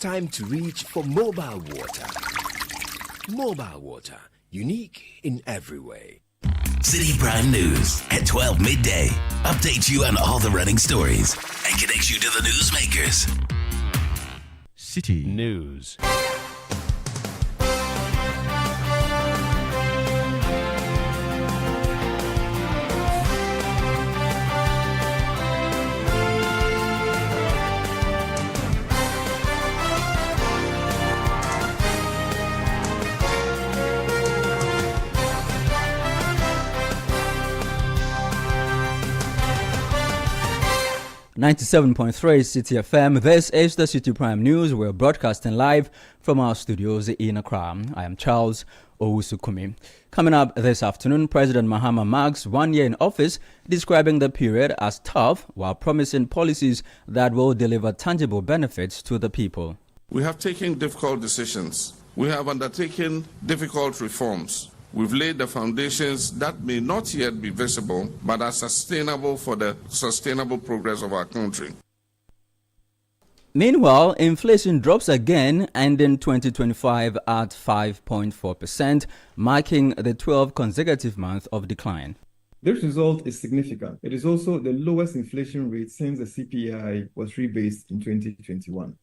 time to reach for mobile water. Mobile water, unique in every way. Citi Prime News at 12 midday. Updates you on all the running stories and connects you to the newsmakers. Citi News. .3 Citi FM. This is the Citi Prime News. We're broadcasting live from our studios in Accra. I am Charles Owusukumi. Coming up this afternoon, President Mahama marks 1 year in office, describing the period as tough while promising policies that will deliver tangible benefits to the people. We have taken difficult decisions. We have undertaken difficult reforms. We've laid the foundations that may not yet be visible, but are sustainable for the sustainable progress of our country. Meanwhile, inflation drops again, ending 2025 at 5.4%, marking the 12th consecutive month of decline. This result is significant. It is also the lowest inflation rate since the CPI was rebased in 2021.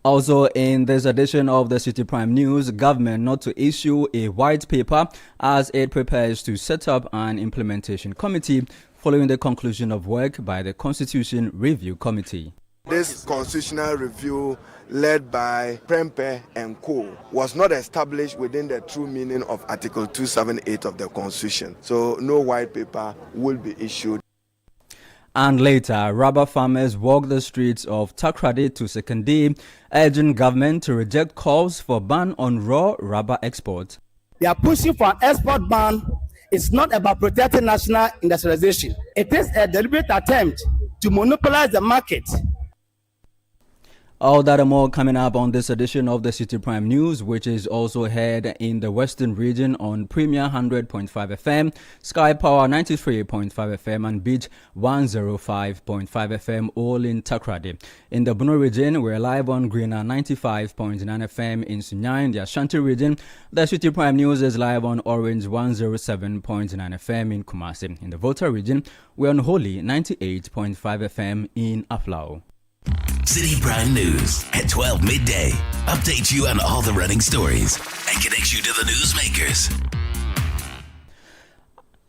Also, in this edition of the Citi Prime News, government not to issue a white paper as it prepares to set up an implementation committee following the conclusion of work by the Constitution Review Committee. This constitutional review led by Prempe and Co. was not established within the true meaning of Article 278 of the Constitution. So no white paper will be issued. And later, rubber farmers walked the streets of Takoradi to Sekindi, urging government to reject calls for ban on raw rubber export. They are pushing for an export ban. It's not about protecting national industrialization. It is a deliberate attempt to monopolize the market. All that and more coming up on this edition of the Citi Prime News, which is also heard in the Western region on Premier 100.5 FM, Sky Power 93.5 FM, and Beach 105.5 FM, all in Takoradi. In the Bono region, we're live on Greener 95.9 FM in Sunyani. In the Ashanti region, the Citi Prime News is live on Orange 107.9 FM in Kumasi. In the Volta region, we're on Holy 98.5 FM in Aflao. Citi Prime News at 12 midday. Updates you on all the running stories and connects you to the newsmakers.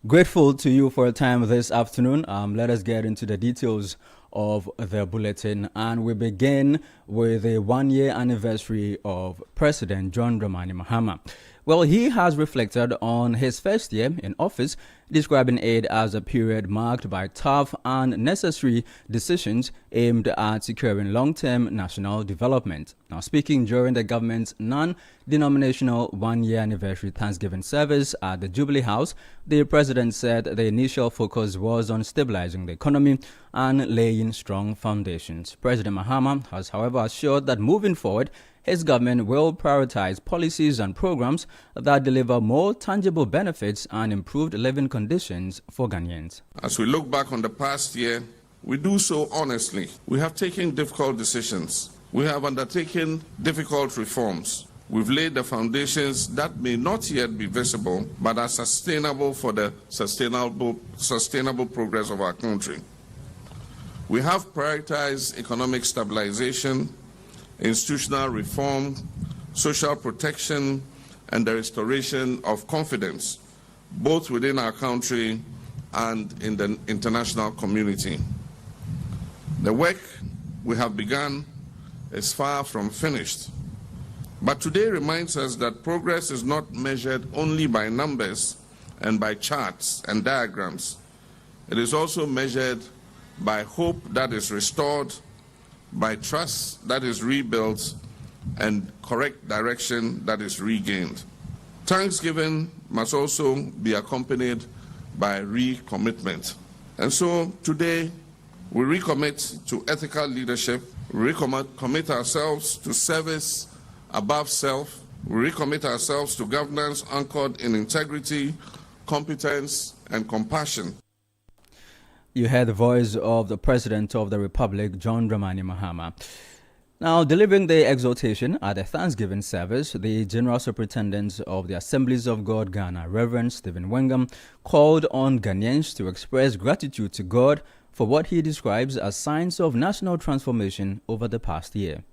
Grateful to you for your time this afternoon. Let us get into the details of the bulletin, and we begin with the 1 year anniversary of President John Dramani Mahama. Well, he has reflected on his first year in office, describing it as a period marked by tough and necessary decisions aimed at securing long-term national development. Now, speaking during the government's non-denominational 1 year anniversary Thanksgiving service at the Jubilee House, the president said the initial focus was on stabilizing the economy and laying strong foundations. President Mahama has, however, assured that moving forward, his government will prioritize policies and programs that deliver more tangible benefits and improved living conditions for Ghanaians. As we look back on the past year, we do so honestly. We have taken difficult decisions. We have undertaken difficult reforms. We've laid the foundations that may not yet be visible, but are sustainable for the sustainable progress of our country. We have prioritized economic stabilization, institutional reform, social protection, and the restoration of confidence, both within our country and in the international community. The work we have begun is far from finished, but today reminds us that progress is not measured only by numbers and by charts and diagrams. It is also measured by hope that is restored, by trust that is rebuilt, and correct direction that is regained. Thanksgiving must also be accompanied by recommitment. And so today, we recommit to ethical leadership, we recommit ourselves to service above self, we recommit ourselves to governance anchored in integrity, competence, and compassion. You heard the voice of the President of the Republic, John Dramani Mahama. Now, delivering the exhortation at the Thanksgiving service, the General Superintendent of the Assemblies of God Ghana, Reverend Stephen Wengam, called on Ghanaians to express gratitude to God for what he describes as signs of national transformation over the past year.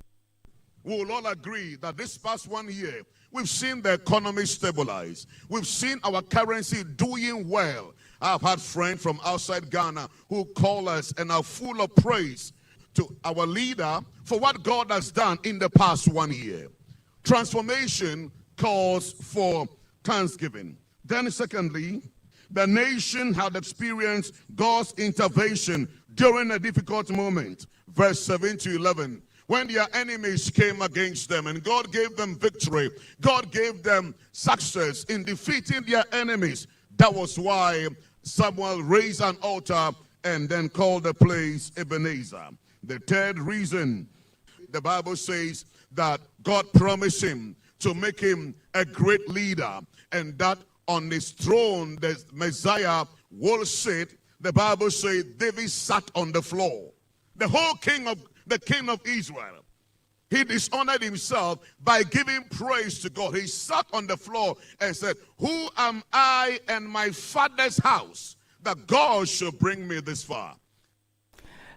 We will all agree that this past 1 year, we've seen the economy stabilize. We've seen our currency doing well. I've had friends from outside Ghana who call us and are full of praise to our leader for what God has done in the past 1 year. Transformation calls for thanksgiving. Then secondly, the nation had experienced God's intervention during a difficult moment. Verse 7 to 11. When their enemies came against them and God gave them victory, God gave them success in defeating their enemies. That was why Samuel raised an altar and then called the place Ebenezer. The third reason, the Bible says that God promised him to make him a great leader, and that on his throne the Messiah will sit. The Bible says David sat on the floor. The whole king of Israel, he dishonored himself by giving praise to God. He sat on the floor and said, "Who am I and my father's house that God should bring me this far?"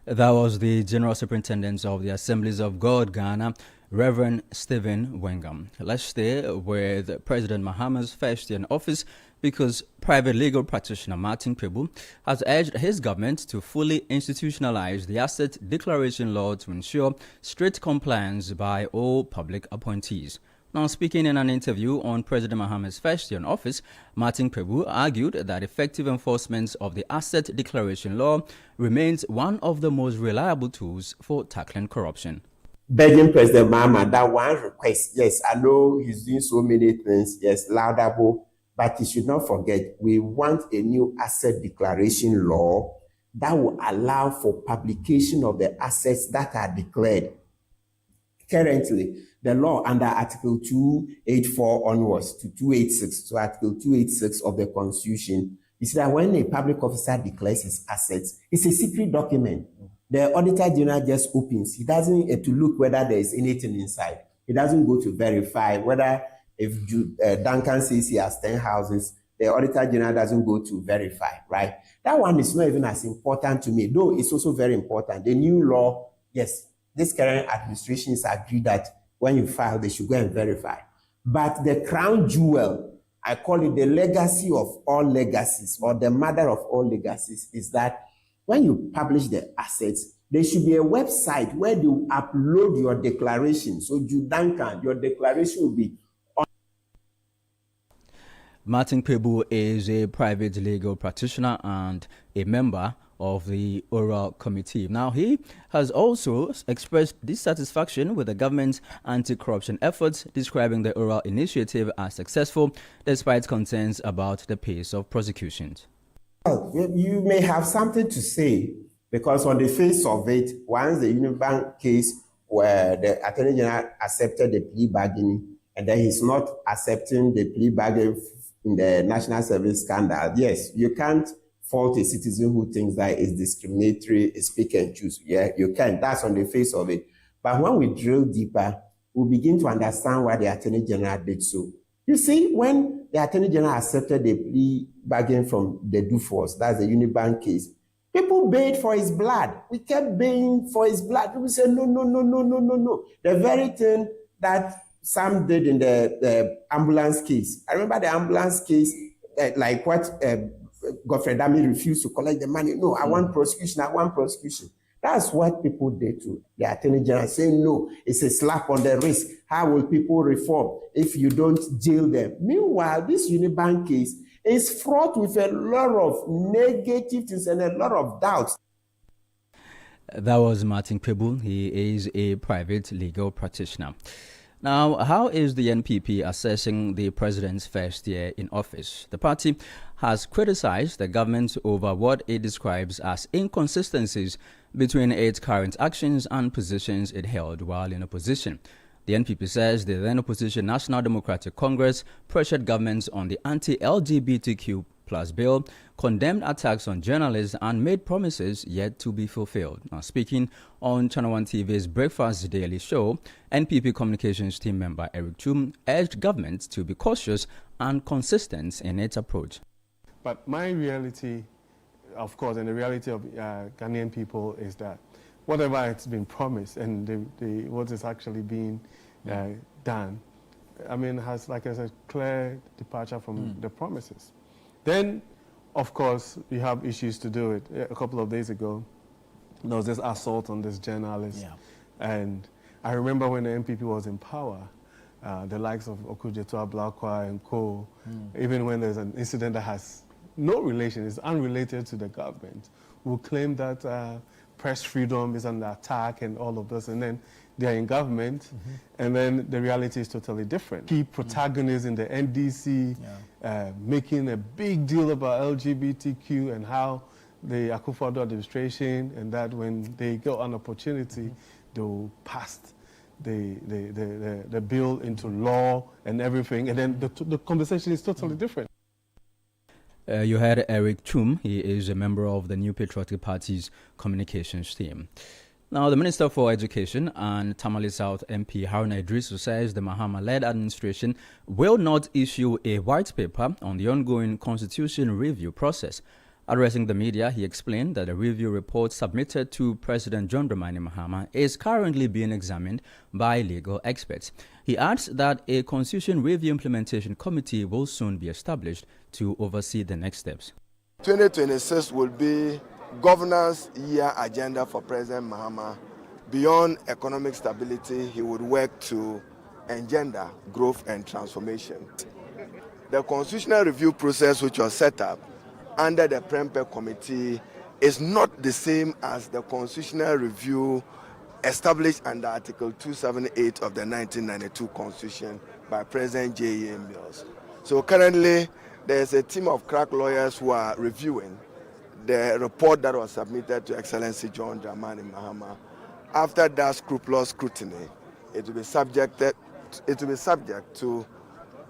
That was the General Superintendent of the Assemblies of God Ghana, Reverend Stephen Wengam. Let's stay with President Mahama's first year in office, because private legal practitioner Martin Pebu has urged his government to fully institutionalize the Asset Declaration Law to ensure strict compliance by all public appointees. Now, speaking in an interview on President Mahama's first year in office, Martin Pebu argued that effective enforcement of the Asset Declaration Law remains one of the most reliable tools for tackling corruption. Begging President Mahama that one request, yes, I know he's doing so many things, yes, laudable, but he should not forget, we want a new Asset Declaration Law that will allow for publication of the assets that are declared. Currently, the law under Article 284 onwards to 286, so Article 286 of the Constitution, is that when a public officer declares his assets, it's a secret document. The Auditor General just opens. He doesn't to look whether there is anything inside. He doesn't go to verify whether if Duncan says he has 10 houses, the Auditor General doesn't go to verify, right? That one is not even as important to me, though it's also very important. The new law, yes, this current administration has agreed that when you file, they should go and verify. But the crown jewel, I call it the legacy of all legacies, or the mother of all legacies, is that when you publish the assets, there should be a website where you upload your declaration. So, Duncan, your declaration will be on. Martin Pebu is a private legal practitioner and a member of the Oral Committee. Now, he has also expressed dissatisfaction with the government's anti-corruption efforts, describing the Oral Initiative as successful despite concerns about the pace of prosecutions. Well, you may have something to say, because on the face of it, once the Unibank case where the Attorney General accepted the plea bargaining, and then he's not accepting the plea bargain in the National Service scandal, yes, you can't fault a citizen who thinks that it's discriminatory, it's pick and choose. Yeah, you can. That's on the face of it. But when we drill deeper, we begin to understand why the Attorney General did so. You see, when the Attorney General accepted the plea bargain from the Dufos, that's the Unibank case, people bayed for his blood. We kept baying for his blood. People said, no, no, no, no, no, no, no. The very thing that Sam did in the ambulance case. I remember the ambulance case, like what Godfrey Dami refused to collect the money. No, I want prosecution. I want prosecution. That's what people did to the Attorney General, saying, no, it's a slap on the wrist. How will people reform if you don't jail them? Meanwhile, this Unibank case is fraught with a lot of negative things and a lot of doubts. That was Martin Pebu. He is a private legal practitioner. Now, how is the NPP assessing the president's first year in office? The party has criticized the government over what it describes as inconsistencies between its current actions and positions it held while in opposition. The NPP says the then opposition National Democratic Congress pressured governments on the anti-LGBTQ+ Plus bill, condemned attacks on journalists and made promises yet to be fulfilled. Now, speaking on Channel 1 TV's Breakfast Daily Show, NPP Communications team member Eric Chum urged government to be cautious and consistent in its approach. But my reality, of course, and the reality of Ghanaian people is that whatever has been promised and what is actually being done, I mean, has, like I said, clear departure from the promises. Then, of course, you have issues to do it. A couple of days ago, there was this assault on this journalist. And I remember when the NPP was in power, the likes of Okujetua, Blakwa, and co, even when there's an incident that has no relation, it's unrelated to the government, will claim that press freedom is under attack and all of this, and then they're in government, and then the reality is totally different. Key protagonists in the NDC making a big deal about LGBTQ and how the Akufo-Addo administration, and that when they get an opportunity, they'll pass the bill into law and everything, and then the conversation is totally different. You heard Eric Chum. He is a member of the New Patriotic Party's communications team. Now, the Minister for Education and Tamale South MP Haruna Idrisu says the Mahama-led administration will not issue a white paper on the ongoing constitution review process. Addressing the media, he explained that a review report submitted to President John Dramani Mahama is currently being examined by legal experts. He adds that a Constitution Review Implementation Committee will soon be established to oversee the next steps. 2026 will be governance year agenda for President Mahama. Beyond economic stability, he would work to engender growth and transformation. The Constitutional Review process, which was set up under the Prempeh Committee, is not the same as the Constitutional Review established under Article 278 of the 1992 Constitution by President J.A. Mills. So currently, there's a team of crack lawyers who are reviewing the report that was submitted to Excellency John Dramani Mahama. After that scrupulous scrutiny, it will be subject to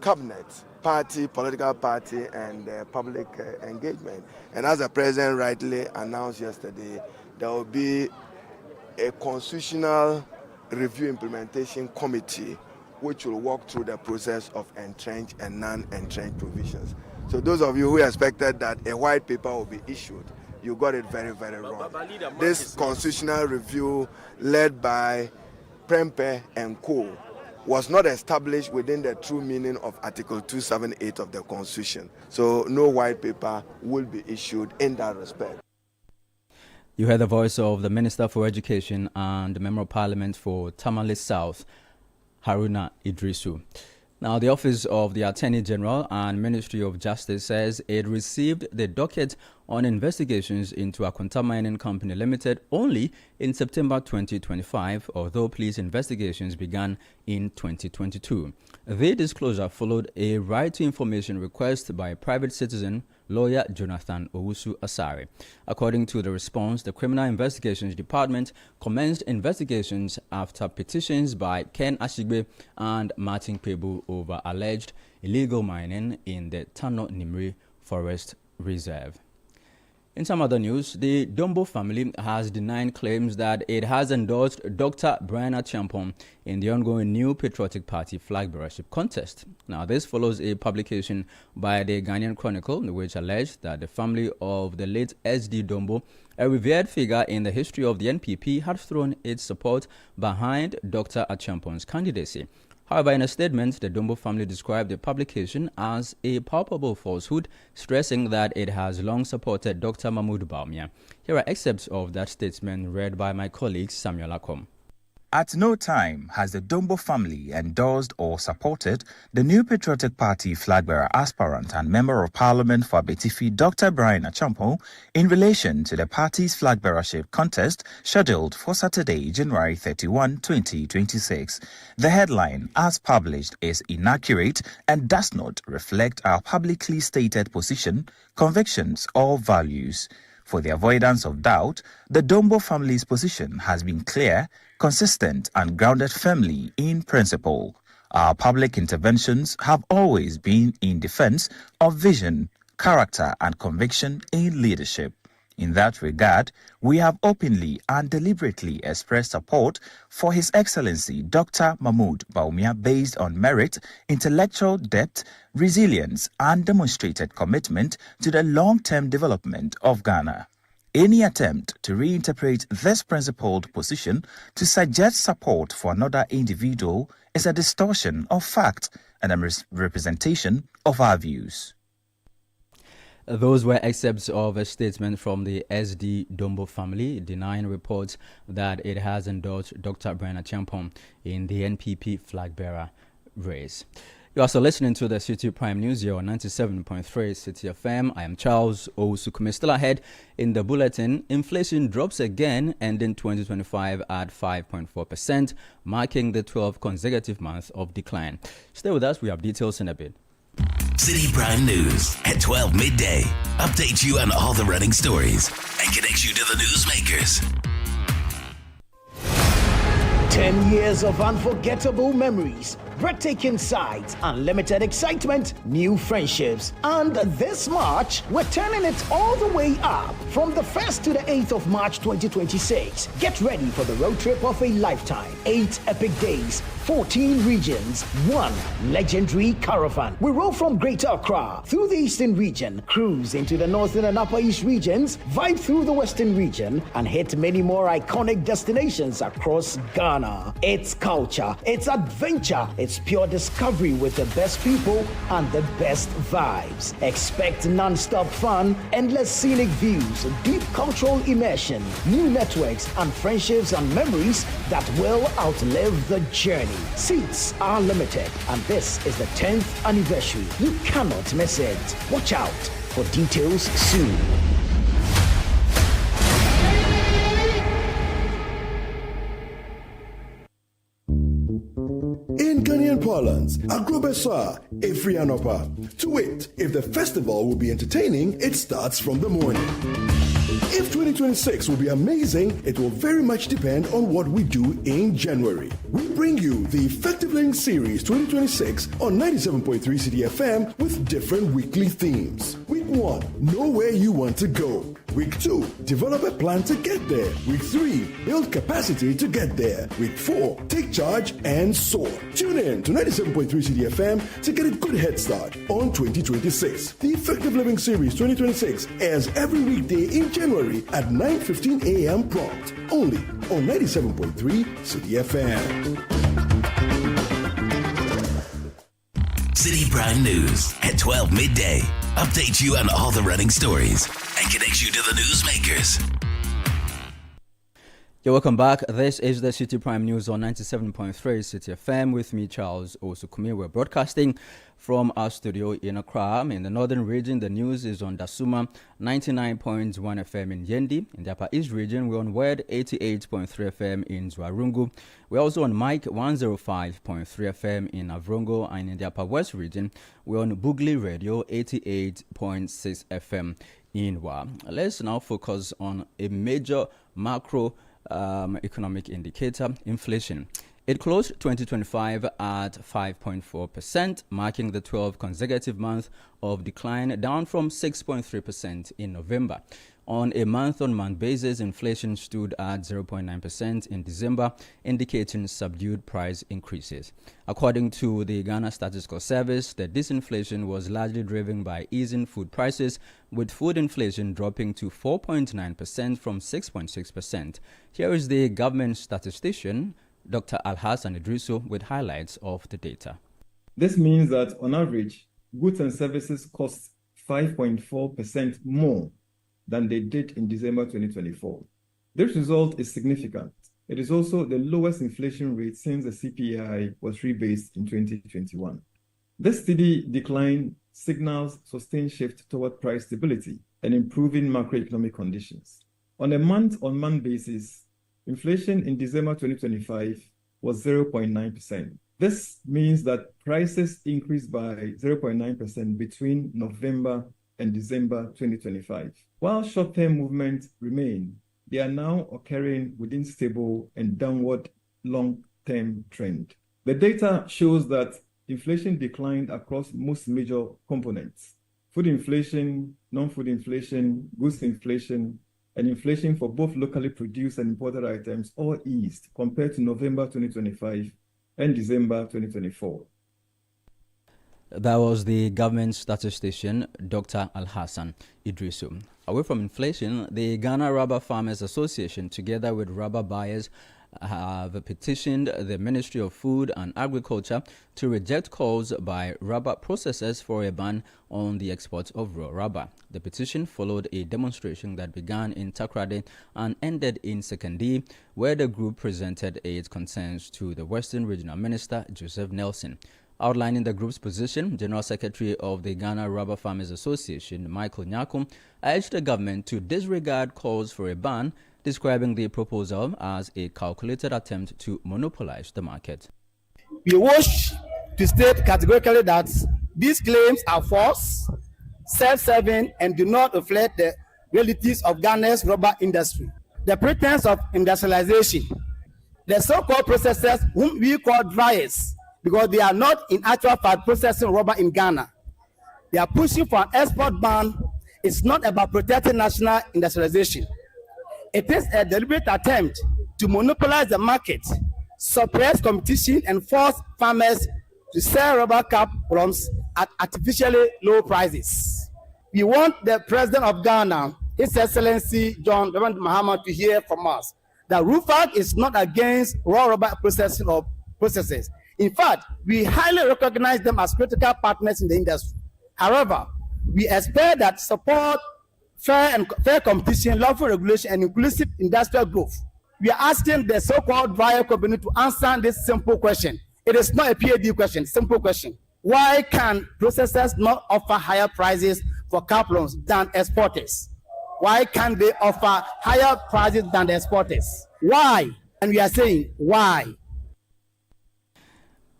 cabinet, party, political party, and public engagement. And as the President rightly announced yesterday, there will be a Constitutional Review Implementation Committee which will walk through the process of entrenched and non-entrenched provisions. So those of you who expected that a white paper will be issued, you got it very, very wrong. This Constitutional Review led by Prempeh and co was not established within the true meaning of Article 278 of the Constitution. So no white paper will be issued in that respect. You heard the voice of the Minister for Education and the Member of Parliament for Tamale South, Haruna Idrisu. Now, the Office of the Attorney General and Ministry of Justice says it received the docket on investigations into Akwanta Mining Company Limited only in September 2025, although police investigations began in 2022. The disclosure followed a right to information request by a private citizen, lawyer Jonathan Owusu Asare. According to the response, the Criminal Investigations Department commenced investigations after petitions by Ken Ashigbe and Martin Pebu over alleged illegal mining in the Tano Nimri Forest Reserve. In some other news, the Dombo family has denied claims that it has endorsed Dr. Brian Acheampong in the ongoing New Patriotic Party flag bearership contest. Now, this follows a publication by the Ghanaian Chronicle, which alleged that the family of the late S.D. Dombo, a revered figure in the history of the NPP, had thrown its support behind Dr. Acheampong's candidacy. However, in a statement, the Dombo family described the publication as a palpable falsehood, stressing that it has long supported Dr. Mahmoud Bawumia. Here are excerpts of that statement read by my colleague Samuel Akom. At no time has the Dombo family endorsed or supported the New Patriotic Party flag-bearer aspirant and Member of Parliament for Abetifi, Dr. Brian Acheampong, in relation to the party's flag-bearership contest scheduled for Saturday, January 31, 2026. The headline, as published, is inaccurate and does not reflect our publicly stated position, convictions, or values. For the avoidance of doubt, the Dombo family's position has been clear, consistent, and grounded firmly in principle. Our public interventions have always been in defense of vision, character, and conviction in leadership. In that regard, we have openly and deliberately expressed support for His Excellency Dr. Mahmoud Bawumia based on merit, intellectual depth, resilience, and demonstrated commitment to the long-term development of Ghana. Any attempt to reinterpret this principled position to suggest support for another individual is a distortion of fact and a misrepresentation of our views. Those were excerpts of a statement from the SD Dombo family denying reports that it has endorsed Dr. Brian Acheampong in the NPP flag bearer race. You're also listening to the Citi Prime News here on 97.3 Citi FM. I am Charles Osukumi. Still ahead in the bulletin, inflation drops again, ending 2025 at 5.4%, marking the 12th consecutive month of decline. Stay with us. We have details in a bit. Citi Prime News at 12 midday. Update you on all the running stories and connects you to the newsmakers. 10 years of unforgettable memories, breathtaking sights, unlimited excitement, new friendships. And this March, we're turning it all the way up from the 1st to the 8th of March 2026. Get ready for the road trip of a lifetime. 8 epic days, 14 regions, 1 legendary caravan. We roll from Greater Accra through the Eastern region, cruise into the Northern and Upper East regions, vibe through the Western region, and hit many more iconic destinations across Ghana. It's culture, it's adventure, it's pure discovery with the best people and the best vibes. Expect non-stop fun, endless scenic views, deep cultural immersion, new networks and friendships and memories that will outlive the journey. Seats are limited, and this is the 10th anniversary. You cannot miss it. Watch out for details soon. In Ghanaian parlance, Agrobesa, Efri Anopa. To wit, if the festival will be entertaining, it starts from the morning. If 2026 will be amazing, it will very much depend on what we do in January. We bring you the Effective Living Series 2026 on 97.3 Citi FM with different weekly themes. Week 1, know where you want to go. Week 2, develop a plan to get there. Week 3, build capacity to get there. Week 4, take charge and soar. Tune in to 97.3 Citi FM to get a good head start on 2026. The Effective Living Series 2026 airs every weekday in January at 9:15 a.m. prompt, only on 97.3 Citi FM. Citi Prime News at 12 midday. Update you on all the running stories and connects you to the newsmakers. You're welcome back. This is the Citi Prime News on 97.3 Citi FM with me, Charles Osukumi. We're broadcasting from our studio in Accra. In the northern region, the news is on Dasuma 99.1 FM in Yendi. In the Upper East region, we're on Word 88.3 FM in Zwarungu. We're also on Mike 105.3 FM in Avrongo. And in the Upper West region, we're on Bugli Radio 88.6 FM in Wa. Let's now focus on a major macro economic indicator, inflation. It closed 2025 at 5.4%, marking the 12th consecutive month of decline, down from 6.3% in November. On a month-on-month basis, inflation stood at 0.9% in December, indicating subdued price increases. According to the Ghana Statistical Service, the disinflation was largely driven by easing food prices, with food inflation dropping to 4.9% from 6.6%. Here is the government statistician, Dr. Alhassan Idrisu, with highlights of the data. This means that, on average, goods and services cost 5.4% more than they did in December 2024. This result is significant. It is also the lowest inflation rate since the CPI was rebased in 2021. This steady decline signals sustained shift toward price stability and improving macroeconomic conditions. On a month-on-month basis, inflation in December 2025 was 0.9%. This means that prices increased by 0.9% between November and December 2025. While short-term movements remain, they are now occurring within stable and downward long-term trend. The data shows that inflation declined across most major components. food inflation, non-food inflation, goods inflation, and inflation for both locally produced and imported items all eased compared to November 2025 and December 2024. That was the government statistician, Dr. Al-Hassan Idrisu. Away from inflation, the Ghana Rubber Farmers Association, together with rubber buyers, have petitioned the Ministry of Food and Agriculture to reject calls by rubber processors for a ban on the export of raw rubber. The petition followed a demonstration that began in Takoradi and ended in Sekandi, where the group presented its concerns to the Western Regional Minister, Joseph Nelson. Outlining the group's position, General Secretary of the Ghana Rubber Farmers Association, Michael Nyakum, urged the government to disregard calls for a ban, describing the proposal as a calculated attempt to monopolize the market. We wish to state categorically that these claims are false, self-serving, and do not reflect the realities of Ghana's rubber industry. The pretense of industrialization, the so-called processors, whom we call dryers, because they are not in actual fact processing rubber in Ghana. They are pushing for an export ban. It's not about protecting national industrialization. It is a deliberate attempt to monopolize the market, suppress competition, and force farmers to sell rubber cap plums at artificially low prices. We want the President of Ghana, His Excellency John Dramani Mahama, to hear from us that RUFAC is not against raw rubber processing or processes. In fact, we highly recognize them as critical partners in the industry. However, we expect that support fair competition, lawful regulation, and inclusive industrial growth. We are asking the so-called dryer company to answer this simple question. It is not a PhD question, simple question. Why can processors not offer higher prices for cap loans than exporters? Why can't they offer higher prices than the exporters? Why? And we are saying, why?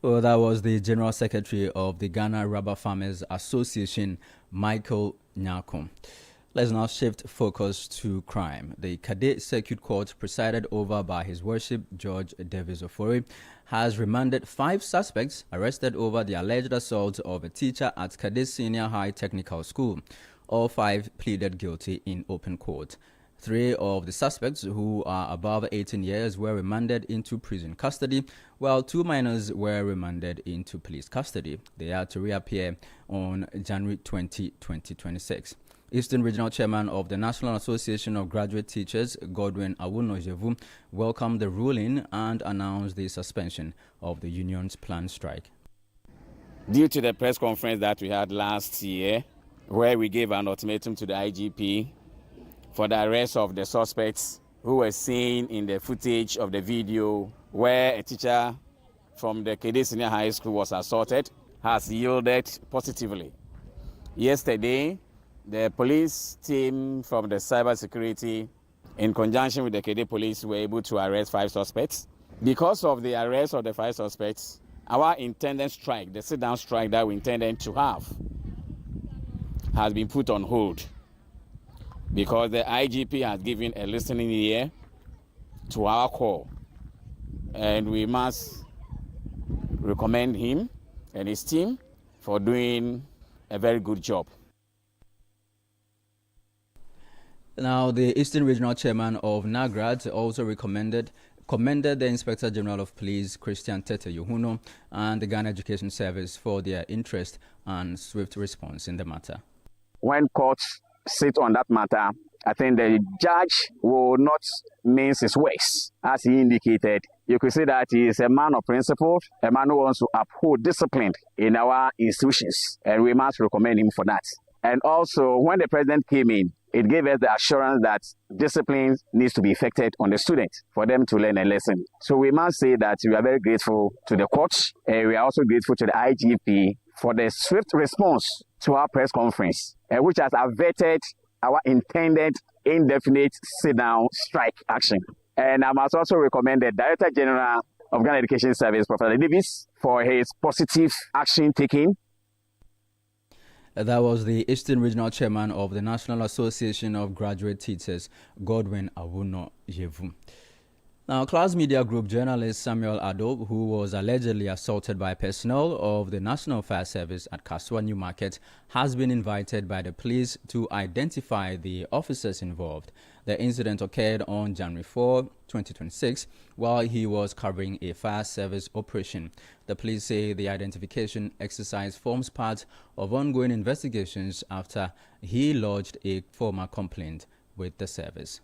Well, that was the General Secretary of the Ghana Rubber Farmers Association, Michael Nyakum. Let's now shift focus to crime. The Kade Circuit Court, presided over by His Worship George Davis Ofori, has remanded 5 suspects arrested over the alleged assault of a teacher at Kade Senior High Technical School. All 5 pleaded guilty in open court. 3 of the suspects, who are above 18 years, were remanded into prison custody, while 2 minors were remanded into police custody. They are to reappear on January 20, 2026. Eastern Regional Chairman of the National Association of Graduate Teachers, Godwin Awunojevu, welcomed the ruling and announced the suspension of the union's planned strike. Due to the press conference that we had last year, where we gave an ultimatum to the IGP for the arrest of the suspects who were seen in the footage of the video where a teacher from the Kede Senior High School was assaulted, has yielded positively. Yesterday, the police team from the cybersecurity, in conjunction with the Kede police, were able to arrest 5 suspects. Because of the arrest of the 5 suspects, our intended strike, the sit-down strike that we intended to have, has been put on hold, because the IGP has given a listening ear to our call, and we must recommend him and his team for doing a very good job. Now, the Eastern Regional Chairman of NAGRAD also commended the Inspector General of Police, Christian Tete Yohuno, and the Ghana Education Service for their interest and swift response in the matter. When courts sit on that matter, I think the judge will not mince his words. As he indicated, you could say that he is a man of principle, a man who wants to uphold discipline in our institutions, and we must recommend him for that. And also, when the president came in, it gave us the assurance that discipline needs to be effected on the students for them to learn a lesson. So we must say that we are very grateful to the courts, and we are also grateful to the IGP for the swift response to our press conference, which has averted our intended indefinite sit-down strike action. And I must also recommend the Director General of Ghana Education Service, Professor Davis, for his positive action taken. That was the Eastern Regional Chairman of the National Association of Graduate Teachers, Godwin Awunojevu. Now, Class Media Group journalist Samuel Adob, who was allegedly assaulted by personnel of the National Fire Service at Kasua New Market, has been invited by the police to identify the officers involved. The incident occurred on January 4, 2026, while he was covering a fire service operation. The police say the identification exercise forms part of ongoing investigations after he lodged a formal complaint with the service.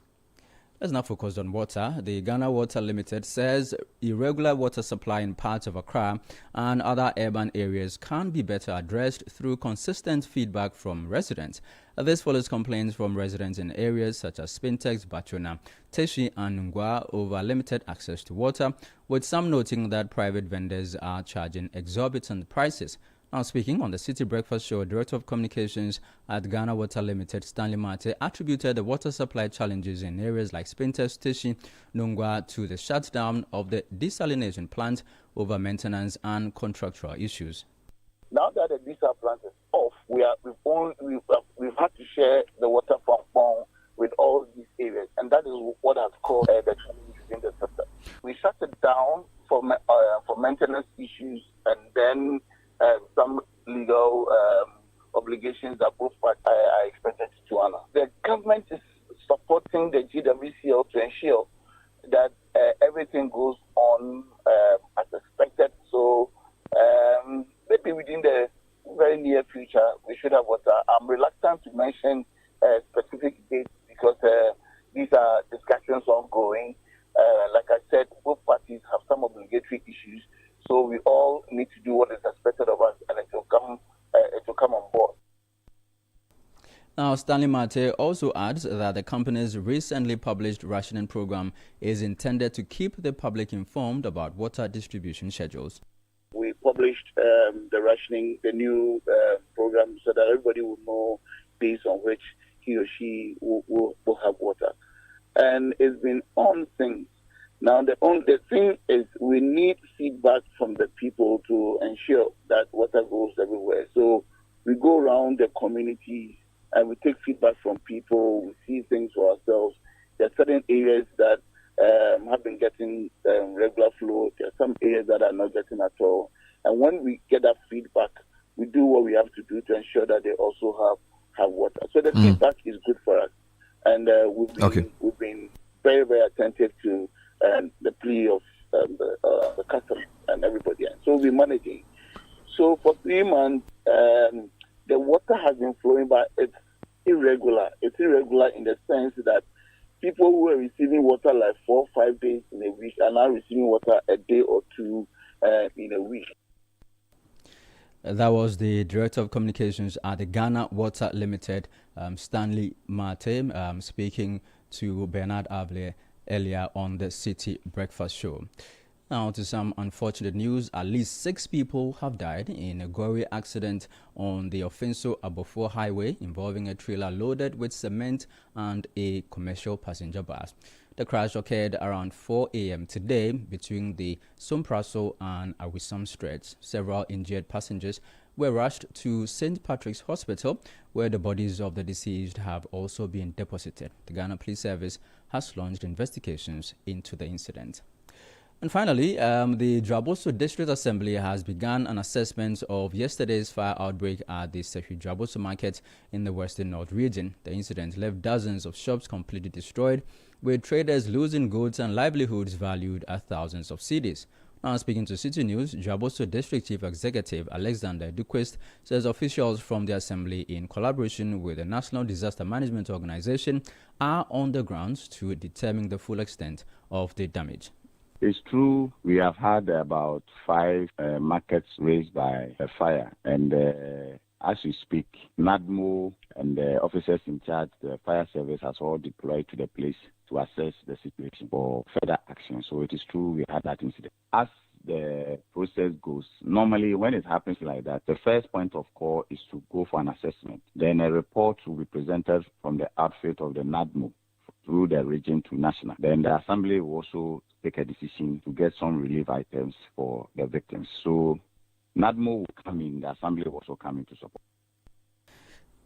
Let's now focus on water. The Ghana Water Limited says irregular water supply in parts of Accra and other urban areas can be better addressed through consistent feedback from residents. This follows complaints from residents in areas such as Spintex, Bachona, Teshi and Ngwa over limited access to water, with some noting that private vendors are charging exorbitant prices. Now speaking on the Citi Breakfast Show, Director of Communications at Ghana Water Limited, Stanley Mate, attributed the water supply challenges in areas like Spintex, Teshi, Nungwa to the shutdown of the desalination plant over maintenance and contractual issues. Now that the desal plant is off, we've had to share the water from Pong with all these areas, and that is what has caused the challenges in the system. We shut it down for maintenance issues, and then some legal obligations that both parties are expected to honor. The government is supporting the GWCL to ensure that everything goes on as expected. So maybe within the very near future, we should have water. I'm reluctant to mention specific dates because these are discussions ongoing. Like I said, both parties have some obligatory issues. So we all need to do what is expected of us, and it will come on board. Now, Stanley Mate also adds that the company's recently published rationing program is intended to keep the public informed about water distribution schedules. We published the rationing, the new program, so that everybody will know days on which he or she will have water. And it's been on since. Now, the thing is we need feedback from the people to ensure that water goes everywhere. So we go around the communities and we take feedback from people. We see things for ourselves. There are certain areas that have been getting regular flow. There are some areas that are not getting at all. And when we get that feedback, we do what we have to do to ensure that they also have water. So the feedback is good for us. And we've been very, very attentive to the plea of the customer and everybody. So we're managing. So for 3 months, the water has been flowing, but it's irregular. It's irregular in the sense that people who are receiving water like 4 or 5 days in a week are now receiving water a day or two in a week. That was the Director of Communications at the Ghana Water Limited, Stanley Mate, speaking to Bernard Avle earlier on the Citi Breakfast Show. Now to some unfortunate news. At least 6 people have died in a gory accident on the Ofinso-Abofo Highway involving a trailer loaded with cement and a commercial passenger bus. The crash occurred around 4 a.m. today between the Sumpraso and Awisam stretch. Several injured passengers were rushed to St. Patrick's Hospital, where the bodies of the deceased have also been deposited. The Ghana Police Service has launched investigations into the incident. And finally, the Draboso District Assembly has begun an assessment of yesterday's fire outbreak at the Sehi Draboso Market in the Western North region. The incident left dozens of shops completely destroyed, with traders losing goods and livelihoods valued at thousands of cedis. Now speaking to Citi News, Draboso District Chief Executive Alexander Duquest says officials from the Assembly, in collaboration with the National Disaster Management Organization, are on the ground to determine the full extent of the damage. It's true, we have had about 5 markets razed by a fire, and as we speak, NADMO and the officers in charge, the fire service, has all deployed to the place to assess the situation for further action. So it is true we had that incident. As the process goes, normally when it happens like that, the first point of call is to go for an assessment. Then a report will be presented from the outfit of the NADMO through the region to national. Then the Assembly will also take a decision to get some relief items for the victims. So NADMO will come in, the Assembly will also come in to support.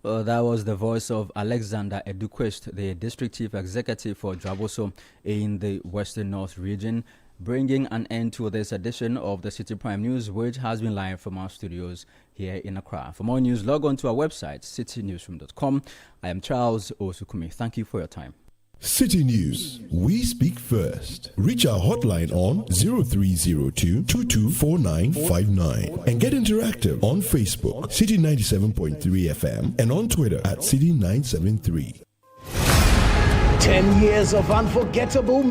That was the voice of Alexander Eduquest, the District Chief Executive for Draboso in the Western North region, bringing an end to this edition of the City Prime News, which has been live from our studios here in Accra. For more news, log on to our website, citynewsroom.com. I am Charles Osukumi. Thank you for your time. City News, we speak first. Reach our hotline on 0302-224959 and get interactive on Facebook, City 97.3 FM, and on Twitter at City 973. 10 years of unforgettable